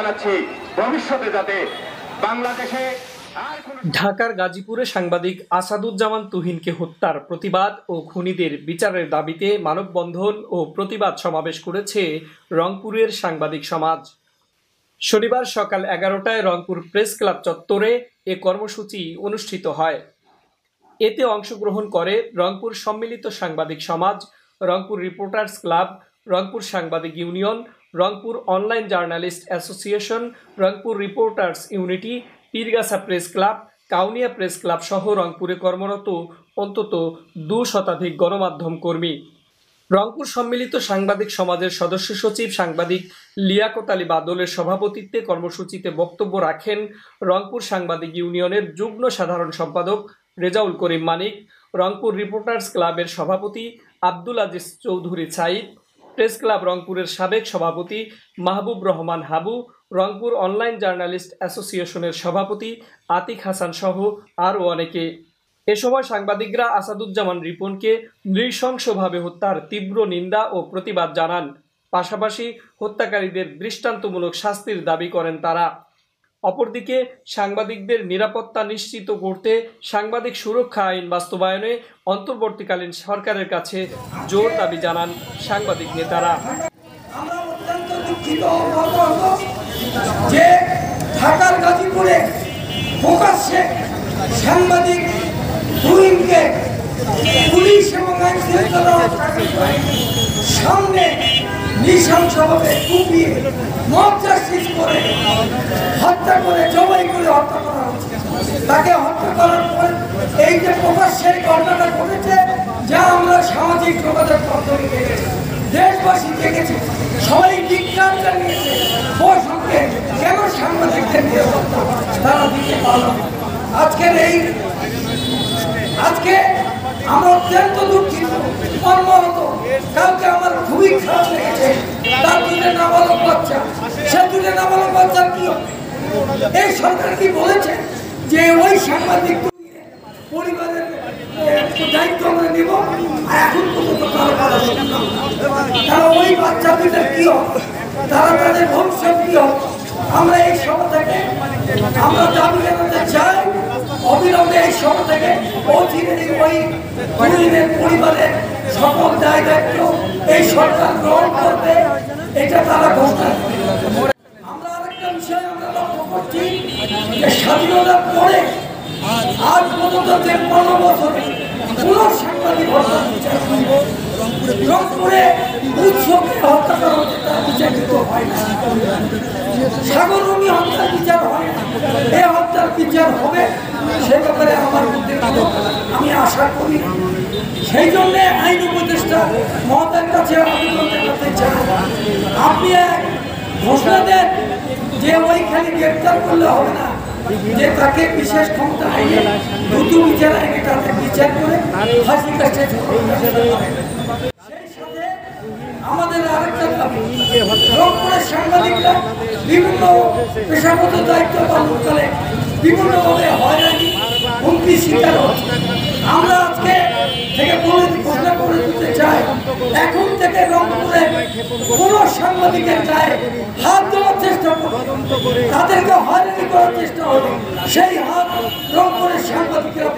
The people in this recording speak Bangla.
জানাচ্ছি ভবিষ্যতে যাতে বাংলাদেশে ঢাকার গাজীপুরে সাংবাদিক আসাদুজ্জামান তুহিনকে হত্যার প্রতিবাদ ও খুনিদের বিচারের দাবিতে মানববন্ধন ও প্রতিবাদ সমাবেশ করেছে রংপুরের সাংবাদিক সমাজ। শনিবার সকাল 11টায় রংপুর প্রেস ক্লাব চত্বরে এ কর্মসূচি অনুষ্ঠিত হয়। এতে অংশগ্রহণ করে রংপুর সম্মিলিত সাংবাদিক সমাজ, রংপুর রিপোর্টার্স ক্লাব, রংপুর সাংবাদিক union, Rangpur online journalist association, Rangpur reporters unity, Pirgachha press club, Kaunia press club সহ রংপুরে কর্মরত অন্তত 2 শতাধিক গণমাধ্যম কর্মী। রংপুর সম্মিলিত সাংবাদিক সমাজের সদস্য সচিব সাংবাদিক লিয়াকত আলী বাদলের সভাপতিত্বে কর্মসূচিতে বক্তব্য রাখেন রংপুর সাংবাদিক ইউনিয়নের যুগ্ম সাধারণ সম্পাদক রেজাউল করিম মানিক, রংপুর রিপোর্টার্স ক্লাবের সভাপতি আব্দুল আজিজ চৌধুরী সাইদ, প্রেস ক্লাব রংপুরের সাবেক সভাপতি মাহবুব রহমান হাবু, রংপুর অনলাইন জার্নালিস্ট অ্যাসোসিয়েশনের সভাপতি আতিক হাসান সহ আরও অনেকে। এ সময় সাংবাদিকরা আসাদুজ্জামান রিপনকে নৃশংসভাবে হত্যার তীব্র নিন্দা ও প্রতিবাদ জানান। পাশাপাশি হত্যাকারীদের দৃষ্টান্তমূলক শাস্তির দাবি করেন তারা। অপরদিকে সাংবাদিকদের নিরাপত্তা নিশ্চিত করতে সাংবাদিক সুরক্ষা আইন বাস্তবায়নে অন্তর্বর্তীকালীন সরকারের কাছে জোর দাবি জানান সাংবাদিক নেতারা। আমরা অত্যন্ত দুঃখিত যে ঢাকার গাজীপুরে প্রকাশ্যে সাংবাদিক তুহিনকে পুলিশ এবং আইন শৃঙ্খলা সামনে নৃশংসভাবে কুপিয়ে মর্যাদা করে হত্যা করে জবাই করে হত্যা করা হচ্ছে। তাকে হত্যা করার পর এই যে প্রকাশ্যের ঘটনাটা ঘটেছে, যা আমরা সামাজিক যোগাযোগ মাধ্যমে দেখেছি, দেশবাসী দেখেছে, সবাই বিজ্ঞান জানিয়েছে প্রসঙ্গে কেন সাংবাদিকদের নিরাপত্তা তারা দিতে পারল। আজকে আমরা অত্যন্ত দুঃখিত, মর্মাহত। কালকে আমার খুবই খারাপ লেগেছে, তার 2 নাবালক বাচ্চা, সে 2 নাবালক বাচ্চার কি হবে? এই সরকার কি বলেছে যে ওই সাংবাদিক পরিবারের দায়িত্ব আমরা নেব? এখন পর্যন্ত তারা ওই বাচ্চা 2টার কি হবে, তারা তাদের ভবিষ্যৎ কি হবে? আমরা এই সভা থেকে আমরা দাবি জানাতে চাই, অবিলম্বে এই সভা থেকে ওই পরিবারের সকল দায় দায়িত্ব এই সরকার গ্রহণ করবে, এটা তারা ঘোষণা করবে। আমরা আরেকটা বিষয় আমরা লক্ষ্য করছি যে স্বাধীনতার পরে আজ পর্যন্ত 53 বছরে কোনো সাংবাদিক হত্যা রংপুরে উৎসবকে হত্যা করা হচ্ছে, তার বিচার কিন্তু হয় না। সাগররুমি হত্যার বিচার হয় না, এই হত্যার বিচার হবে সে ব্যাপারে আমার মধ্যে আমি আশা করি। সেই জন্য আইন উপদেষ্টা মহোদয়ের কাছে আবেদন জানাতে চাই, আপনি এক ঘোষণা দেন যে ওইখানে গ্রেপ্তার করলে হবে না, যে তাকে বিশেষ ক্ষমতা আইনে দ্রুত বিচার আইনে তাকে বিচার করে ফাঁসির কাছে। সেই সাথে আমাদের আরেকটা দাবি, রংপুরের সাংবাদিকরা বিভিন্ন পেশাগত দায়িত্ব পালন করে বিভিন্নভাবে হয়রানি হুমকি শিকার হচ্ছে। আমরা আজকে থেকে ঘোষণা করে দিতে চাই, এখন থেকে রংপুরে কোন সাংবাদিকের গায়ে হাত দেওয়ার চেষ্টা করবে, তাদেরকে হয়রানি করার চেষ্টা হবে, সেই হাত রংপুরের সাংবাদিকরা